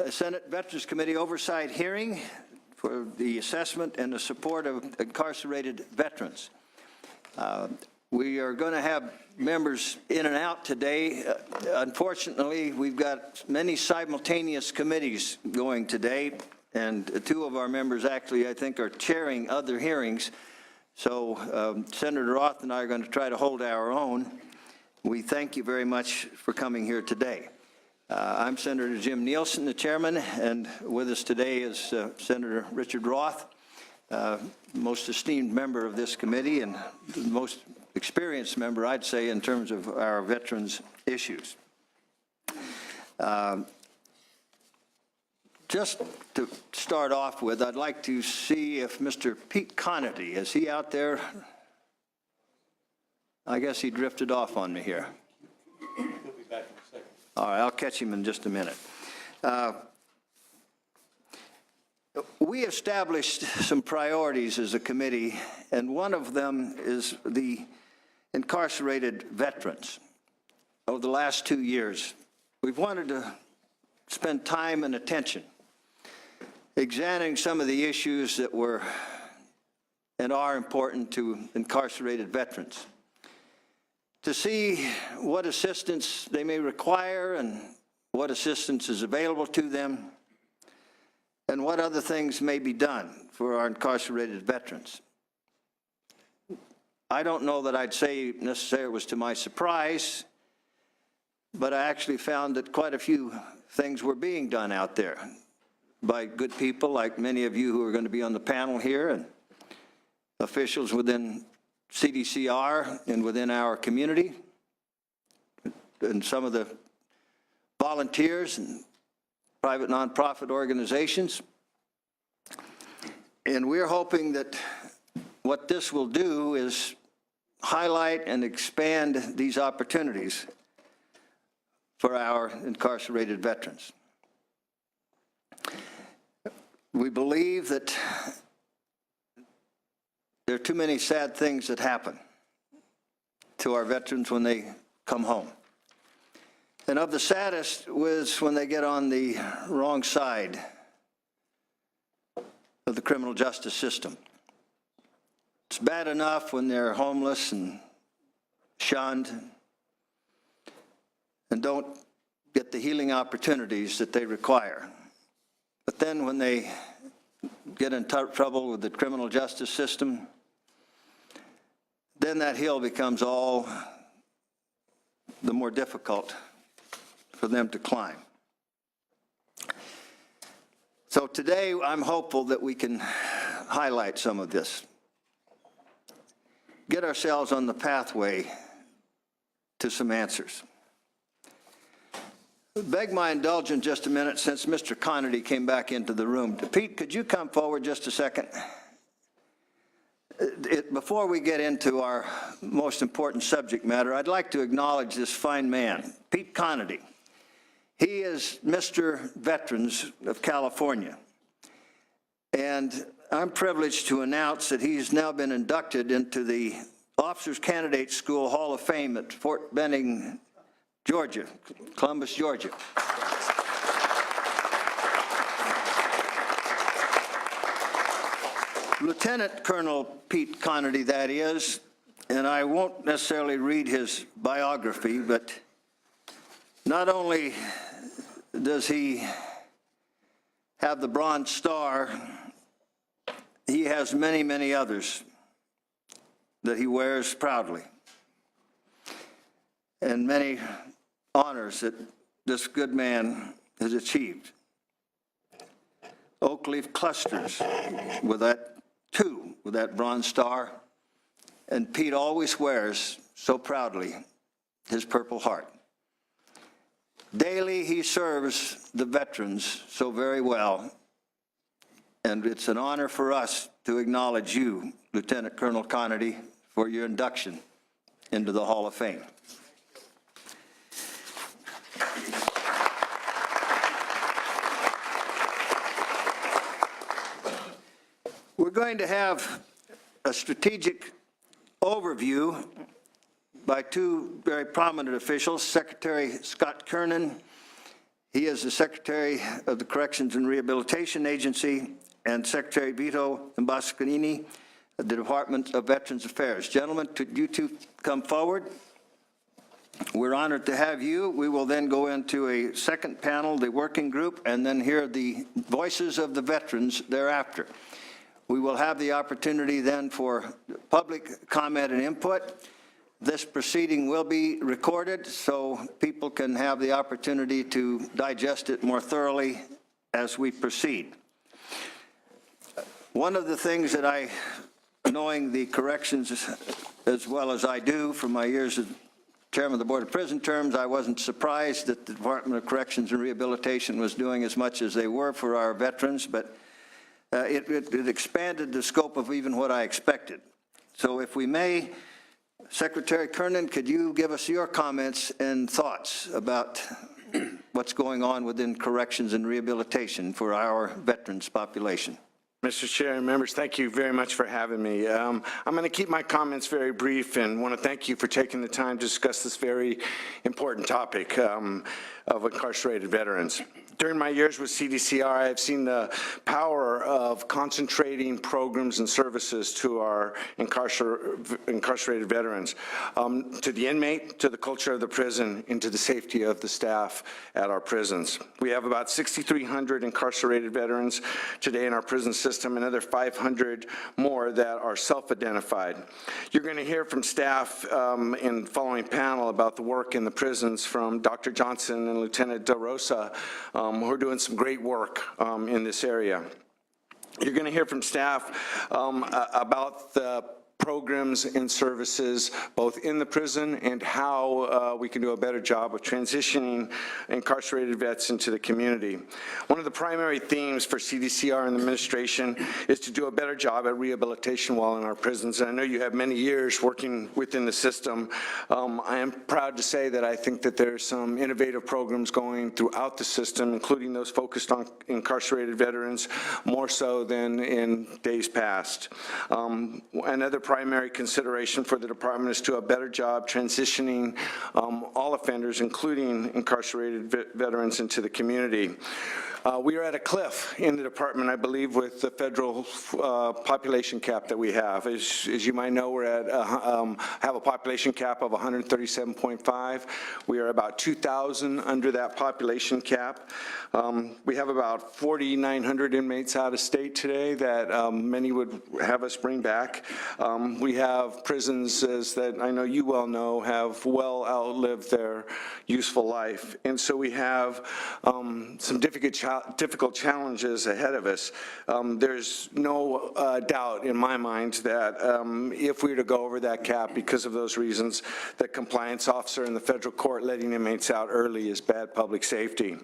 Senate Veterans Committee oversight hearing for the assessment and the support of incarcerated veterans. We are going to have members in and out today. Unfortunately, we've got many simultaneous committees going today, and two of our members actually, I think, are chairing other hearings. So Senator Roth and I are going to try to hold our own. We thank you very much for coming here today. I'm Senator Jim Nielsen, the chairman, and with us today is Senator Richard Roth, most esteemed member of this committee and the most experienced member, I'd say, in terms of our veterans issues. Just to start off with, I'd like to see if Mr. Pete Conity, is he out there? I guess he drifted off on me here. He'll be back in a second. All right, I'll catch him in just a minute. We established some priorities as a committee, and one of them is the incarcerated veterans. Over the last 2 years, we've wanted to spend time and attention examining some of the issues that were and are important to incarcerated veterans, to see what assistance they may require and what assistance is available to them, and what other things may be done for our incarcerated veterans. I don't know that I'd say necessarily it was to my surprise, but I actually found that quite a few things were being done out there by good people like many of you who are going to be on the panel here, and officials within CDCR and within our community, and some of the volunteers and private nonprofit organizations. And we're hoping that what this will do is highlight and expand these opportunities for our incarcerated veterans. We believe that there are too many sad things that happen to our veterans when they come home. And of the saddest was when they get on the wrong side of the criminal justice system. It's bad enough when they're homeless and shunned and don't get the healing opportunities that they require. But then when they get in trouble with the criminal justice system, then that hill becomes all the more difficult for them to climb. So today I'm hopeful that we can highlight some of this, get ourselves on the pathway to some answers. Beg my indulgence just a minute since Mr. Conity came back into the room. Pete, could you come forward just a second? Before we get into our most important subject matter, I'd like to acknowledge this fine man, Pete Conity. He is Mr. Veterans of California. And I'm privileged to announce that he's now been inducted into the Officers Candidate School Hall of Fame at Fort Benning, Georgia, Columbus, Georgia. Lieutenant Colonel Pete Conity, that is, and I won't necessarily read his biography, but not only does he have the Bronze Star, he has many, many others that he wears proudly, and many honors that this good man has achieved. Oak leaf clusters with that Bronze Star, and Pete always wears so proudly his Purple Heart. Daily he serves the veterans so very well, and it's an honor for us to acknowledge you, Lieutenant Colonel Conity, for your induction into the Hall of Fame. We're going to have a strategic overview by two very prominent officials, Secretary Scott Kernan. He is the Secretary of the Corrections and Rehabilitation Agency, and Secretary Vito Imbascanini of the Department of Veterans Affairs. Gentlemen, could you two come forward? We're honored to have you. We will then go into a second panel, the working group, and then hear the voices of the veterans thereafter. We will have the opportunity then for public comment and input. This proceeding will be recorded so people can have the opportunity to digest it more thoroughly as we proceed. One of the things that I, knowing the corrections as well as I do from my years as Chairman of the Board of Prison Terms, I wasn't surprised that the Department of Corrections and Rehabilitation was doing as much as they were for our veterans, but it expanded the scope of even what I expected. So if we may, Secretary Kernan, could you give us your comments and thoughts about what's going on within corrections and rehabilitation for our veterans population? Mr. Chair and members, thank you very much for having me. I'm going to keep my comments very brief and want to thank you for taking the time to discuss this very important topic of incarcerated veterans. During my years with CDCR, I have seen the power of concentrating programs and services to our incarcerated veterans, to the inmate, to the culture of the prison, and to the safety of the staff at our prisons. We have about 6,300 incarcerated veterans today in our prison system, another 500 more that are self-identified. You're going to hear from staff in the following panel about the work in the prisons from Dr. Johnson and Lieutenant De Rosa, who are doing some great work in this area. You're going to hear from staff about the programs and services both in the prison and how we can do a better job of transitioning incarcerated vets into the community. One of the primary themes for CDCR and the administration is to do a better job at rehabilitation while in our prisons. And I know you have many years working within the system. I am proud to say that I think that there's some innovative programs going throughout the system, including those focused on incarcerated veterans, more so than in days past. Another primary consideration for the department is to do a better job transitioning all offenders, including incarcerated veterans, into the community. We are at a cliff in the department, I believe, with the federal population cap that we have. As you might know, we're at have a population cap of 137.5. We are about 2,000 under that population cap. We have about 4,900 inmates out of state today that many would have us bring back. We have prisons, as that I know you well know, have well outlived their useful life. And so we have some difficult challenges ahead of us. There's no doubt in my mind that if we were to go over that cap because of those reasons, the compliance officer in the federal court letting inmates out early is bad public safety.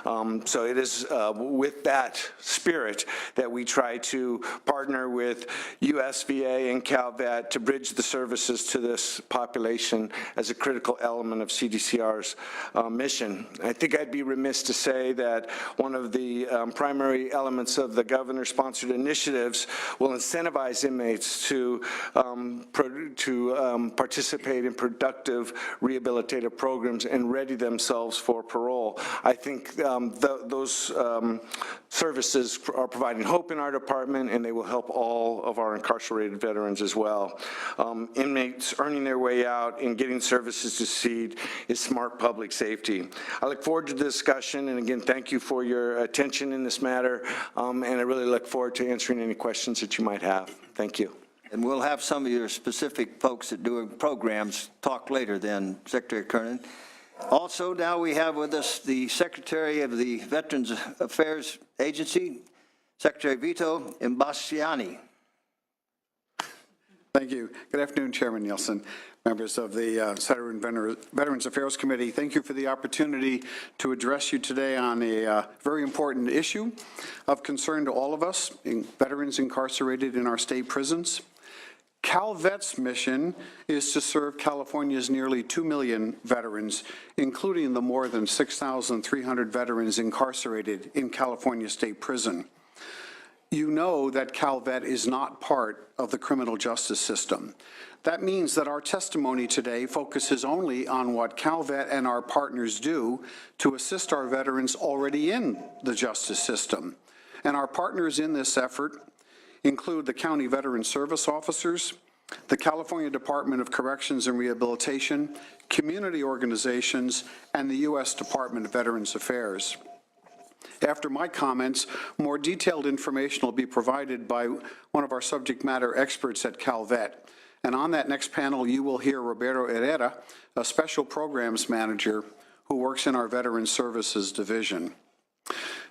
So it is with that spirit that we try to partner with USVA and CalVet to bridge the services to this population as a critical element of CDCR's mission. I think I'd be remiss to say that one of the primary elements of the governor-sponsored initiatives will incentivize inmates to participate in productive rehabilitative programs and ready themselves for parole. I think those services are providing hope in our department, and they will help all of our incarcerated veterans as well. Inmates earning their way out and getting services to succeed is smart public safety. I look forward to the discussion, and again, thank you for your attention in this matter, and I really look forward to answering any questions that you might have. Thank you. And we'll have some of your specific folks that do programs talk later then, Secretary Kernan. Also, now we have with us the Secretary of the Veterans Affairs Agency, Secretary Vito Imbasciani. Thank you. Good afternoon, Chairman Nielsen, members of the Senate and Veterans Affairs Committee. Thank you for the opportunity to address you today on a very important issue of concern to all of us, veterans incarcerated in our state prisons. CalVet's mission is to serve California's nearly 2 million veterans, including the more than 6,300 veterans incarcerated in California State Prison. you know that Calvet is not part of the criminal justice system. That means that our testimony today focuses only on what Calvet and our partners do to assist our veterans already in the justice system. And our partners in this effort include the County Veteran Service Officers, the California Department of Corrections and Rehabilitation, community organizations, and the U.S. Department of Veterans Affairs. After my comments, more detailed information will be provided by one of our subject matter experts at Calvet. And on that next panel, you will hear Roberto Herrera, a special programs manager who works in our Veterans Services Division.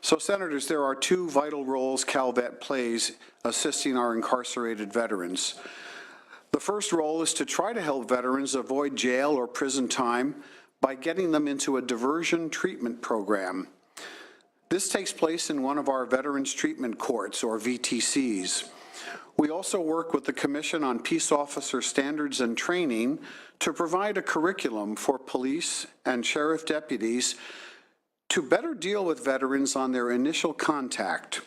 So, Senators, there are two vital roles Calvet plays assisting our incarcerated veterans. The first role is to try to help veterans avoid jail or prison time by getting them into a diversion treatment program. This takes place in one of our Veterans Treatment Courts, or VTCs. We also work with the Commission on Peace Officer Standards and Training to provide a curriculum for police and sheriff deputies to better deal with veterans on their initial contact.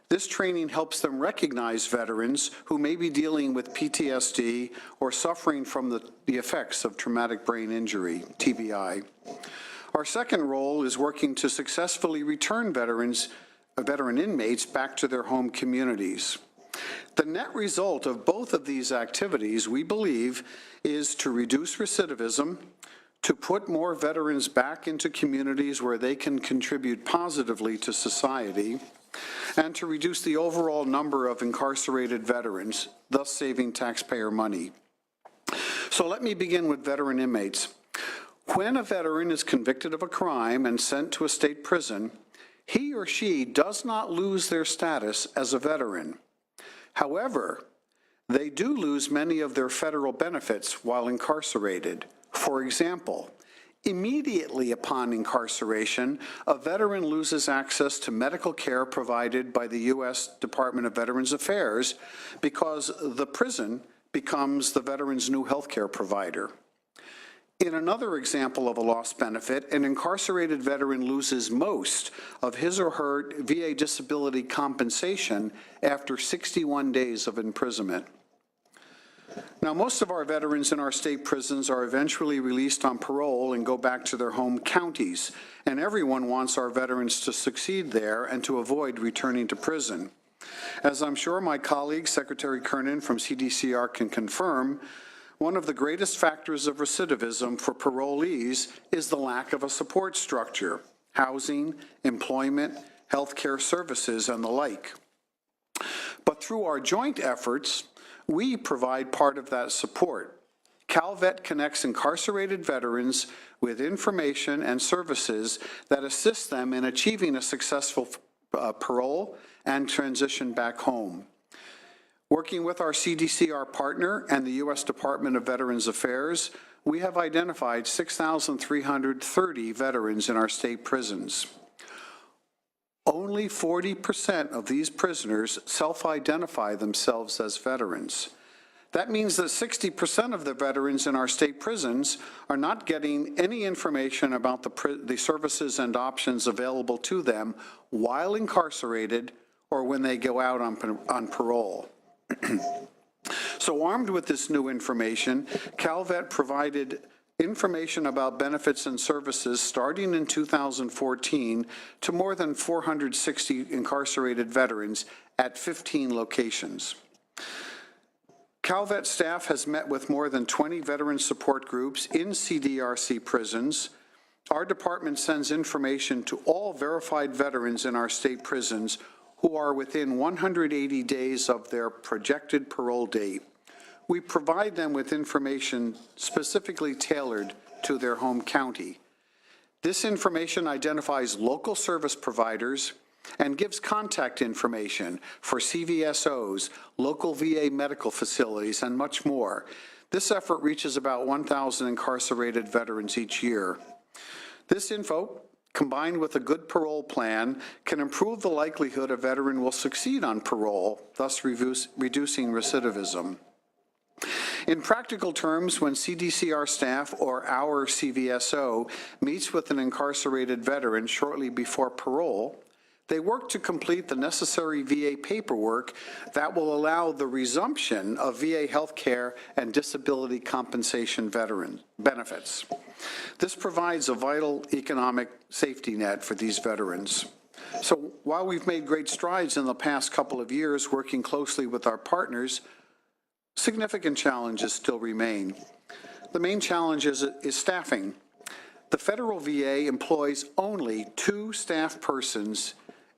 This training helps them recognize veterans who may be dealing with PTSD or suffering from the effects of traumatic brain injury, TBI. Our second role is working to successfully return veteran inmates back to their home communities. The net result of both of these activities, we believe, is to reduce recidivism, to put more veterans back into communities where they can contribute positively to society, and to reduce the overall number of incarcerated veterans, thus saving taxpayer money. So let me begin with veteran inmates. When a veteran is convicted of a crime and sent to a state prison, he or she does not lose their status as a veteran. However, they do lose many of their federal benefits while incarcerated. For example, immediately upon incarceration, a veteran loses access to medical care provided by the U.S. Department of Veterans Affairs because the prison becomes the veteran's new health care provider. In another example of a lost benefit, an incarcerated veteran loses most of his or her VA disability compensation after 61 days of imprisonment. Now, most of our veterans in our state prisons are eventually released on parole and go back to their home counties, and everyone wants our veterans to succeed there and to avoid returning to prison. As I'm sure my colleague, Secretary Kernan from CDCR, can confirm, one of the greatest factors of recidivism for parolees is the lack of a support structure, housing, employment, health care services, and the like. But through our joint efforts, we provide part of that support. Calvet connects incarcerated veterans with information and services that assist them in achieving a successful parole and transition back home. Working with our CDCR partner and the U.S. Department of Veterans Affairs, we have identified 6,330 veterans in our state prisons. Only 40% of these prisoners self-identify themselves as veterans. That means that 60% of the veterans in our state prisons are not getting any information about the services and options available to them while incarcerated or when they go out on parole. So armed with this new information, Calvet provided information about benefits and services starting in 2014 to more than 460 incarcerated veterans at 15 locations. Calvet staff has met with more than 20 veteran support groups in CDRC prisons. Our department sends information to all verified veterans in our state prisons who are within 180 days of their projected parole date. We provide them with information specifically tailored to their home county. This information identifies local service providers and gives contact information for CVSOs, local VA medical facilities, and much more. This effort reaches about 1,000 incarcerated veterans each year. This info, combined with a good parole plan, can improve the likelihood a veteran will succeed on parole, thus reducing recidivism. In practical terms, when CDCR staff or our CVSO meets with an incarcerated veteran shortly before parole, They work to complete the necessary VA paperwork that will allow the resumption of VA health care and disability compensation veteran benefits. This provides a vital economic safety net for these veterans. So while we've made great strides in the past couple of years working closely with our partners, significant challenges still remain. The main challenge is staffing. The federal VA employs only 2 staff persons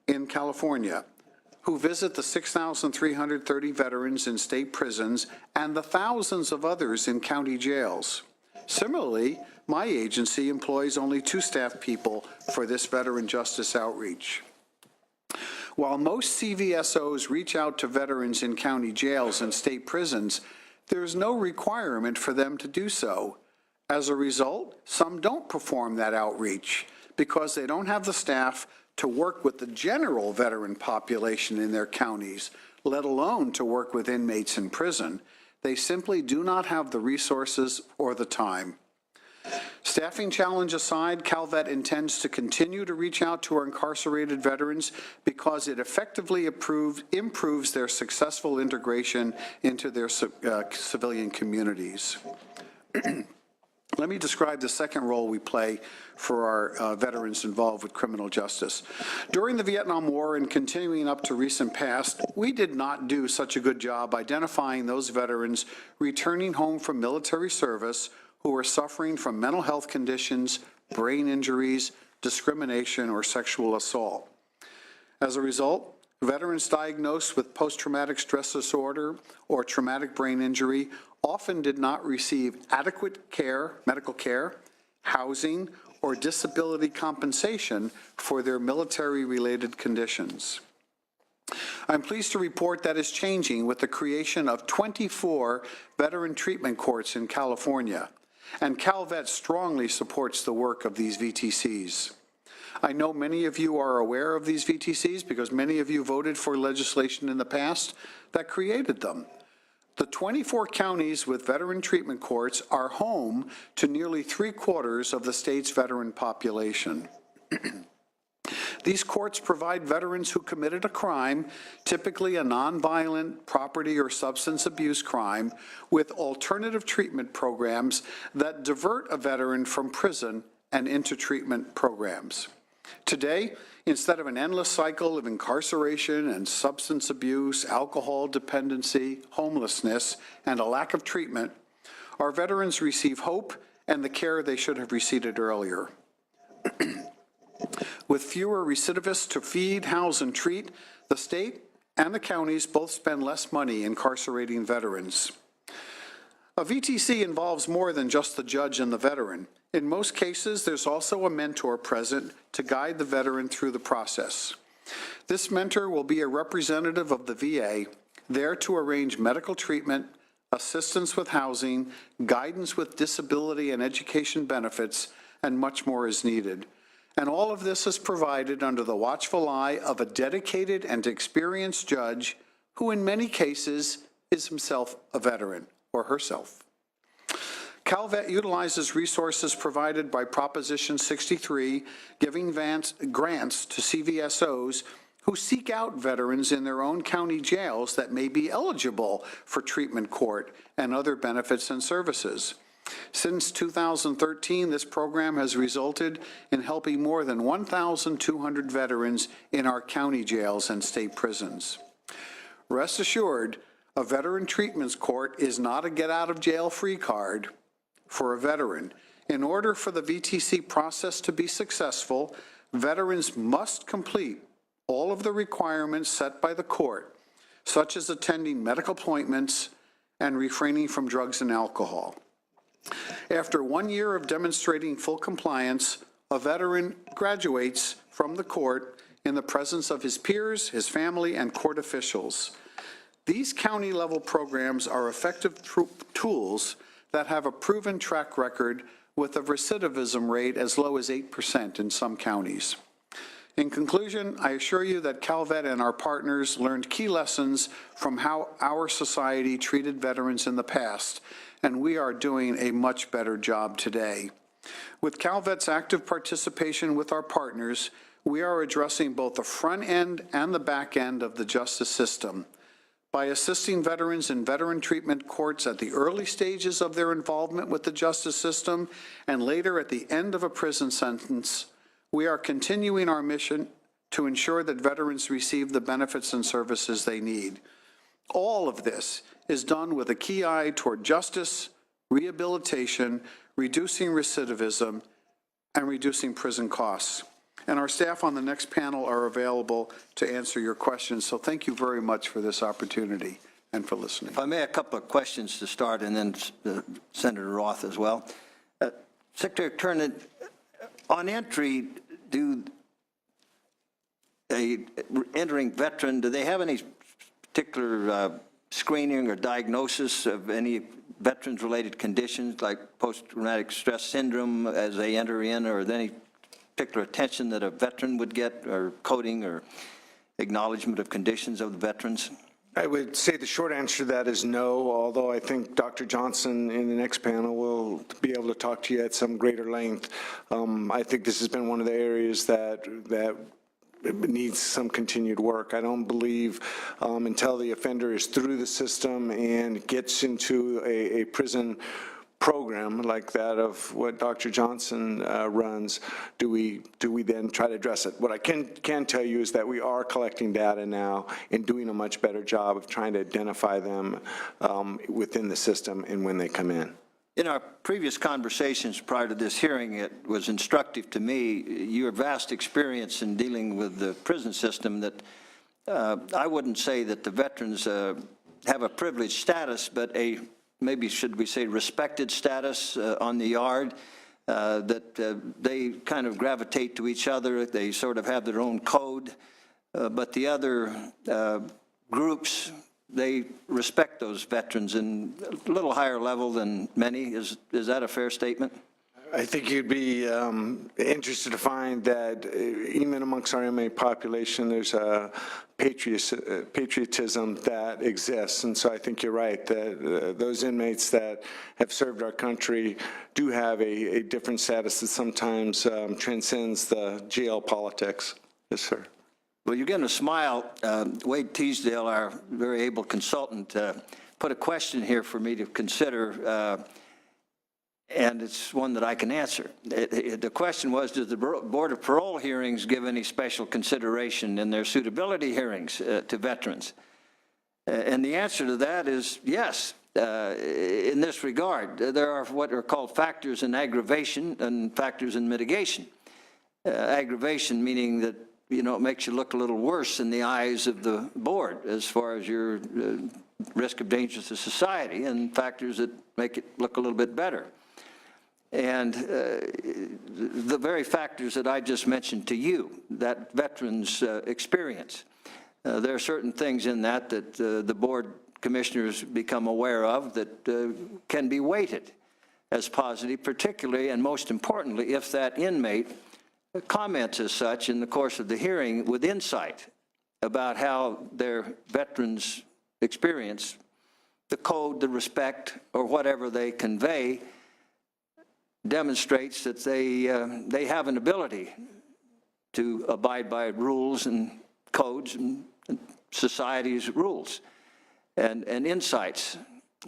in California who visit the 6,330 veterans in state prisons and the thousands of others in county jails. Similarly, my agency employs only 2 staff people for this veteran justice outreach. While most CVSOs reach out to veterans in county jails and state prisons, there is no requirement for them to do so. As a result, some don't perform that outreach because they don't have the staff to work with the general veteran population in their counties, let alone to work with inmates in prison. They simply do not have the resources or the time. Staffing challenge aside, Calvet intends to continue to reach out to our incarcerated veterans because it effectively improves their successful integration into their civilian communities. Let me describe the second role we play for our veterans involved with criminal justice. During the Vietnam War and continuing up to recent past, we did not do such a good job identifying those veterans returning home from military service who were suffering from mental health conditions, brain injuries, discrimination, or sexual assault. As a result, veterans diagnosed with post-traumatic stress disorder or traumatic brain injury often did not receive adequate care, medical care, housing, or disability compensation for their military-related conditions. I'm pleased to report that is changing with the creation of 24 veteran treatment courts in California, and Calvet strongly supports the work of these VTCs. I know many of you are aware of these VTCs because many of you voted for legislation in the past that created them. The 24 counties with veteran treatment courts are home to nearly 3/4 of the state's veteran population. These courts provide veterans who committed a crime, typically a nonviolent property or substance abuse crime, with alternative treatment programs that divert a veteran from prison and into treatment programs. Today, instead of an endless cycle of incarceration and substance abuse, alcohol dependency, homelessness, and a lack of treatment, our veterans receive hope and the care they should have received earlier. With fewer recidivists to feed, house, and treat, the state and the counties both spend less money incarcerating veterans. A VTC involves more than just the judge and the veteran. In most cases, there's also a mentor present to guide the veteran through the process. This mentor will be a representative of the VA, there to arrange medical treatment, assistance with housing, guidance with disability and education benefits, and much more is needed. And all of this is provided under the watchful eye of a dedicated and experienced judge who in many cases is himself a veteran or herself. Calvet utilizes resources provided by Proposition 63, giving grants to CVSOs who seek out veterans in their own county jails that may be eligible for treatment court and other benefits and services. Since 2013, this program has resulted in helping more than 1,200 veterans in our county jails and state prisons. Rest assured, a veteran treatment court is not a get-out-of-jail-free card for a veteran. In order for the VTC process to be successful, veterans must complete all of the requirements set by the court, such as attending medical appointments and refraining from drugs and alcohol. After 1 year of demonstrating full compliance, a veteran graduates from the court in the presence of his peers, his family, and court officials. These county-level programs are effective tools that have a proven track record with a recidivism rate as low as 8% in some counties. In conclusion, I assure you that Calvet and our partners learned key lessons from how our society treated veterans in the past, and we are doing a much better job today. With Calvet's active participation with our partners, we are addressing both the front end and the back end of the justice system by assisting veterans in veteran treatment courts at the early stages of their involvement with the justice system and later at the end of a prison sentence. We are continuing our mission to ensure that veterans receive the benefits and services they need. All of this is done with a key eye toward justice, rehabilitation, reducing recidivism, and reducing prison costs. And our staff on the next panel are available to answer your questions. So thank you very much for this opportunity and for listening. If I may, a couple of questions to start, and then Senator Roth as well. Secretary Kernan, on entry, do a entering veteran, do they have any particular screening or diagnosis of any veterans-related conditions like post-traumatic stress syndrome as they enter in, or any particular attention that a veteran would get, or coding or acknowledgement of conditions of the veterans? I would say the short answer to that is no, although I think Dr. Johnson in the next panel will be able to talk to you at some greater length. I think this has been one of the areas that needs some continued work. I don't believe until the offender is through the system and gets into a prison program like that of what Dr. Johnson runs, do we then try to address it. What I can tell you is that we are collecting data now and doing a much better job of trying to identify them within the system and when they come in. In our previous conversations prior to this hearing, it was instructive to me, your vast experience in dealing with the prison system, that I wouldn't say that the veterans have a privileged status, but a, maybe should we say, respected status on the yard, that they kind of gravitate to each other. They sort of have their own code, but the other groups, they respect those veterans in a little higher level than many. Is that a fair statement? I think you'd be interested to find that even amongst our MA population, there's a patriotism that exists. And so I think you're right that those inmates that have served our country do have a different status that sometimes transcends the jail politics. Yes, sir. Well, you're getting a smile. Wade Teasdale, our very able consultant, put a question here for me to consider, and it's one that I can answer. The question was, does the Board of Parole hearings give any special consideration in their suitability hearings to veterans? And the answer to that is yes. In this regard, there are what are called factors in aggravation and factors in mitigation. Aggravation meaning that, you know, it makes you look a little worse in the eyes of the board as far as your risk of danger to society, and factors that make it look a little bit better. And the very factors that I just mentioned to you, that veterans experience, there are certain things in that the board commissioners become aware of that can be weighted as positive, particularly and most importantly if that inmate comments as such in the course of the hearing with insight about how their veterans experience, the code, the respect, or whatever they convey demonstrates that they have an ability to abide by rules and codes and society's rules and insights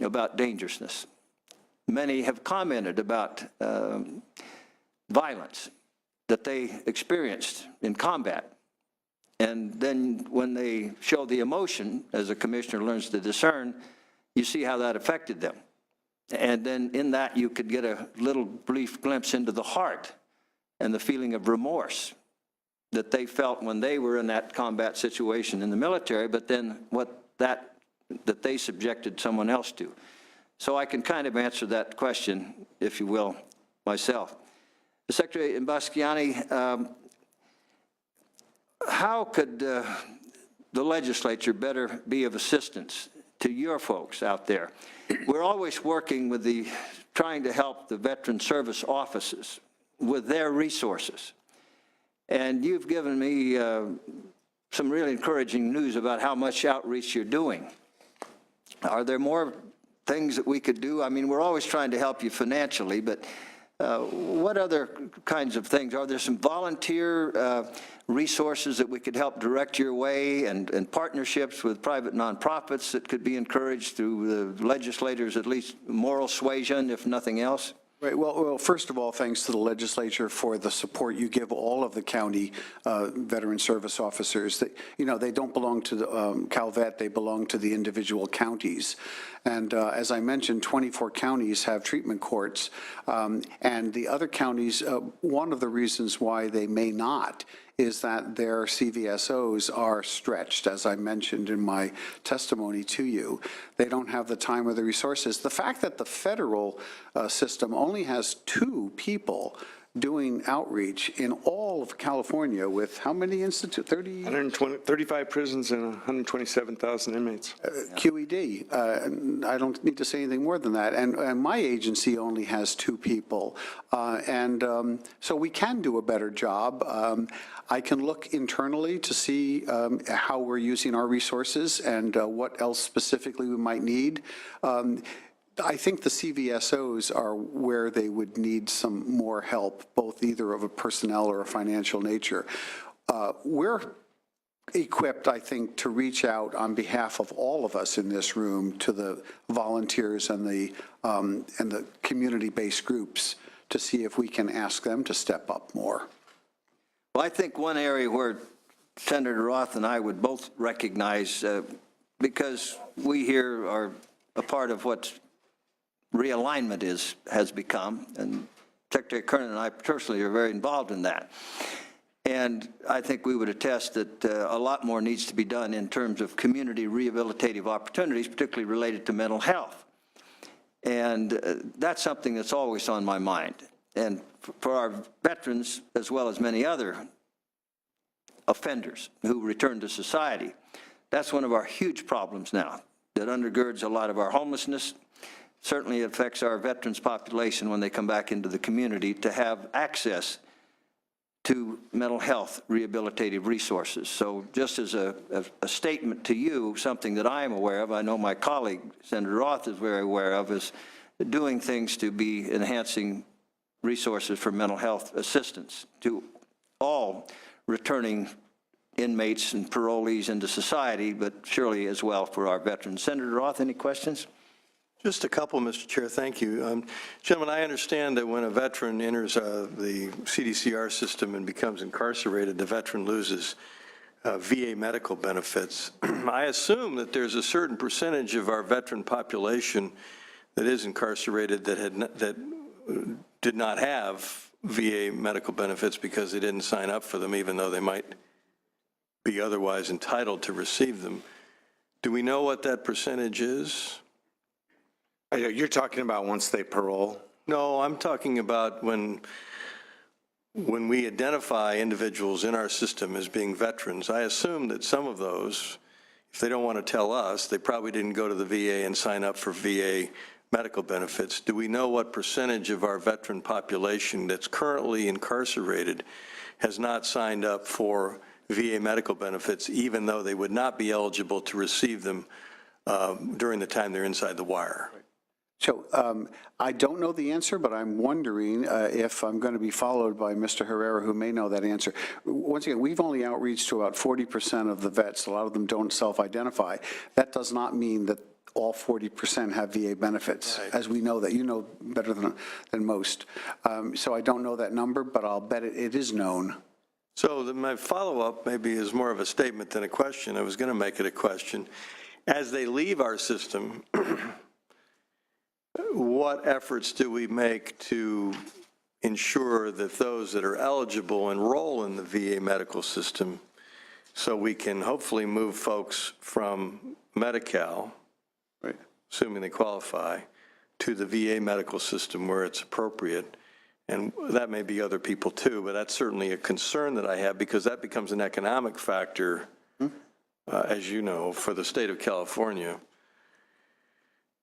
about dangerousness. Many have commented about violence that they experienced in combat. And then when they show the emotion, as a commissioner learns to discern, you see how that affected them. And then in that you could get a little brief glimpse into the heart and the feeling of remorse that they felt when they were in that combat situation in the military, but then what that they subjected someone else to. So I can kind of answer that question, if you will, myself. Secretary Bastiani, how could the legislature better be of assistance to your folks out there? We're always working with trying to help the veteran service offices with their resources. And you've given me some really encouraging news about how much outreach you're doing. Are there more things that we could do? I mean, we're always trying to help you financially, but What other kinds of things? Are there some volunteer resources that we could help direct your way, and partnerships with private nonprofits that could be encouraged through the legislators, at least moral suasion, if nothing else? Right, well, first of all, thanks to the legislature for the support you give all of the county veteran service officers. They don't belong to the Calvet, they belong to the individual counties. And as I mentioned, 24 counties have treatment courts, and the other counties, one of the reasons why they may not is that their CVSOs are stretched, as I mentioned in my testimony to you. They don't have the time or the resources. The fact that the federal system only has 2 people doing outreach in all of California with how many institutes? 35 prisons and 127,000 inmates. QED. I don't need to say anything more than that. And my agency only has 2 people. So we can do a better job. I can look internally to see how we're using our resources and what else specifically we might need. I think the CVSOs are where they would need some more help, both either of a personnel or a financial nature. We're equipped, I think, to reach out on behalf of all of us in this room to the volunteers and the community-based groups to see if we can ask them to step up more. Well, I think one area where Senator Roth and I would both recognize, because we here are a part of what realignment has become, and Secretary Kernan and I personally are very involved in that. And I think we would attest that a lot more needs to be done in terms of community rehabilitative opportunities, particularly related to mental health. And that's something that's always on my mind. And for our veterans, as well as many other offenders who return to society, that's one of our huge problems now that undergirds a lot of our homelessness. Certainly affects our veterans population when they come back into the community to have access to mental health rehabilitative resources. So just as a statement to you, something that I am aware of, I know my colleague, Senator Roth, is very aware of, is doing things to be enhancing resources for mental health assistance to all returning inmates and parolees into society, but surely as well for our veterans. Senator Roth, any questions? Just a couple, Mr. Chair, thank you. Gentlemen, I understand that when a veteran enters the CDCR system and becomes incarcerated, the veteran loses VA medical benefits. I assume that there's a certain percentage of our veteran population that is incarcerated that did not have VA medical benefits because they didn't sign up for them, even though they might be otherwise entitled to receive them. Do we know what that percentage is? You're talking about once they parole? No, I'm talking about when we identify individuals in our system as being veterans. I assume that some of those, if they don't want to tell us, they probably didn't go to the VA and sign up for VA medical benefits. Do we know what percentage of our veteran population that's currently incarcerated has not signed up for VA medical benefits, even though they would not be eligible to receive them during the time they're inside the wire? So I don't know the answer, but I'm wondering if I'm going to be followed by Mr. Herrera, who may know that answer. Once again, we've only outreached to about 40% of the vets. A lot of them don't self-identify. That does not mean that all 40% have VA benefits, right, as we know that. You know better than most. So I don't know that number, but I'll bet it is known. So my follow-up maybe is more of a statement than a question. I was going to make it a question. As they leave our system, what efforts do we make to ensure that those that are eligible enroll in the VA medical system so we can hopefully move folks from Medi-Cal, right, assuming they qualify, to the VA medical system where it's appropriate? And that may be other people too, but that's certainly a concern that I have, because that becomes an economic factor, as you know, for the state of California.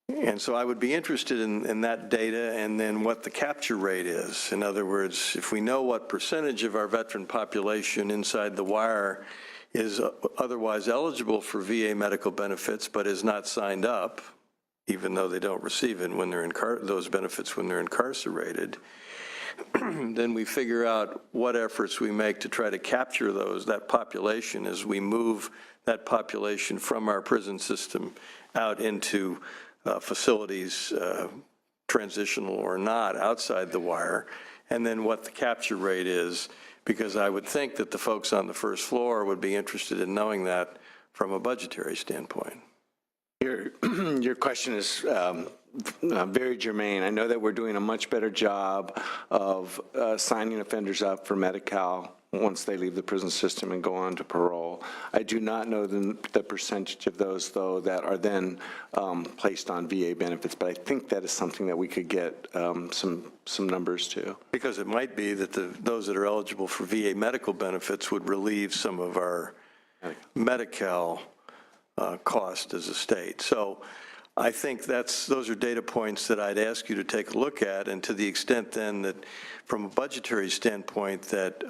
And so I would be interested in that data, and then what the capture rate is. In other words, if we know what percentage of our veteran population inside the wire is otherwise eligible for VA medical benefits but is not signed up, even though they don't receive it when they're those benefits when they're incarcerated, then we figure out what efforts we make to try to capture that population as we move that population from our prison system out into facilities, transitional or not, outside the wire, and then what the capture rate is, because I would think that the folks on the first floor would be interested in knowing that from a budgetary standpoint. Your question is very germane. I know that we're doing a much better job of signing offenders up for Medi-Cal once they leave the prison system and go on to parole. I do not know the percentage of those, though, that are then placed on VA benefits, but I think that is something that we could get some numbers to. Because it might be that those that are eligible for VA medical benefits would relieve some of our Medi-Cal cost as a state. So I think those are data points that I'd ask you to take a look at, and to the extent then that from a budgetary standpoint that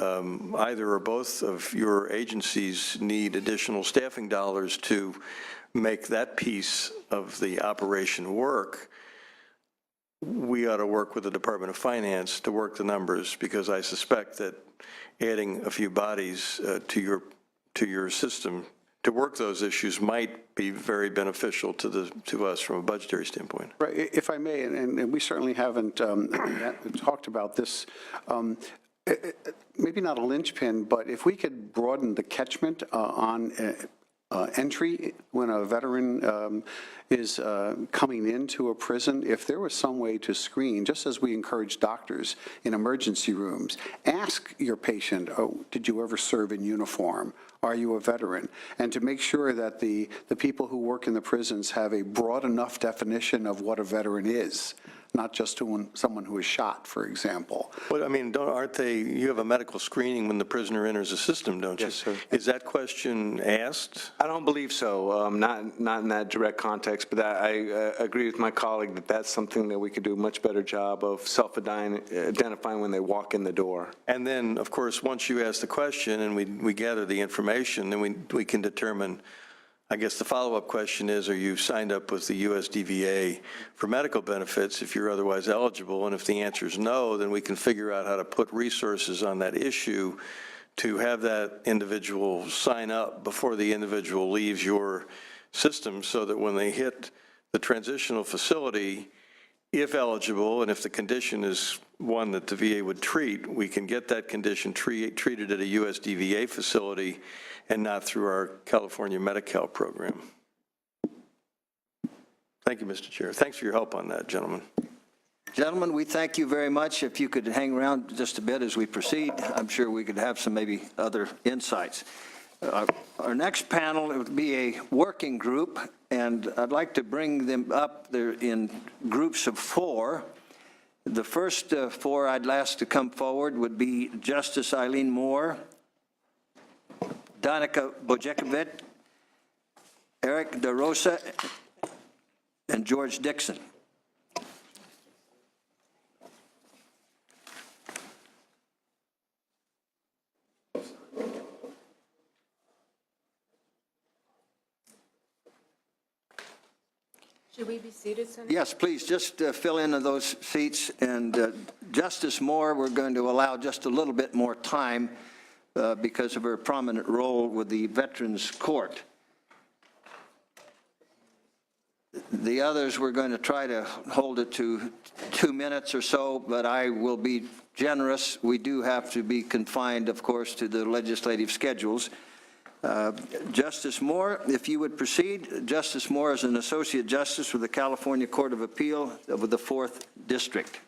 either or both of your agencies need additional staffing dollars to make that piece of the operation work, we ought to work with the Department of Finance to work the numbers, because I suspect that adding a few bodies to your system to work those issues might be very beneficial to us from a budgetary standpoint. Right, if I may, and we certainly haven't talked about this, maybe not a linchpin, but if we could broaden the catchment on entry when a veteran is coming into a prison, if there was some way to screen, just as we encourage doctors in emergency rooms, ask your patient, oh, did you ever serve in uniform? Are you a veteran? And to make sure that the people who work in the prisons have a broad enough definition of what a veteran is, not just someone who is shot, for example. Well, I mean, you have a medical screening when the prisoner enters the system, don't you? Yes, sir. Is that question asked? I don't believe so, not in that direct context, but I agree with my colleague that that's something that we could do a much better job of self-identifying when they walk in the door. And then, of course, once you ask the question and we gather the information, then we can determine, I guess the follow-up question is, are you signed up with the USDVA for medical benefits if you're otherwise eligible? And if the answer is no, then we can figure out how to put resources on that issue to have that individual sign up before the individual leaves your system, so that when they hit the transitional facility, if eligible, and if the condition is one that the VA would treat, we can get that condition treated at a USDVA facility and not through our California Medi-Cal program. Thank you, Mr. Chair. Thanks for your help on that, gentlemen. Gentlemen, we thank you very much. If you could hang around just a bit as we proceed, I'm sure we could have some maybe other insights. Our next panel would be a working group, and I'd like to bring them up there in groups of 4. The first 4 I'd ask to come forward would be Justice Eileen Moore, Danica Bojakovic, Eric DeRosa, and George Dixon. Should we be seated, Senator? Yes, please, just fill in those seats. And Justice Moore, we're going to allow just a little bit more time because of her prominent role with the Veterans Court. The others, we're going to try to hold it to 2 minutes or so, but I will be generous. We do have to be confined, of course, to the legislative schedules. Justice Moore, if you would proceed. Justice Moore is an Associate Justice with the California Court of Appeal of the 4th District.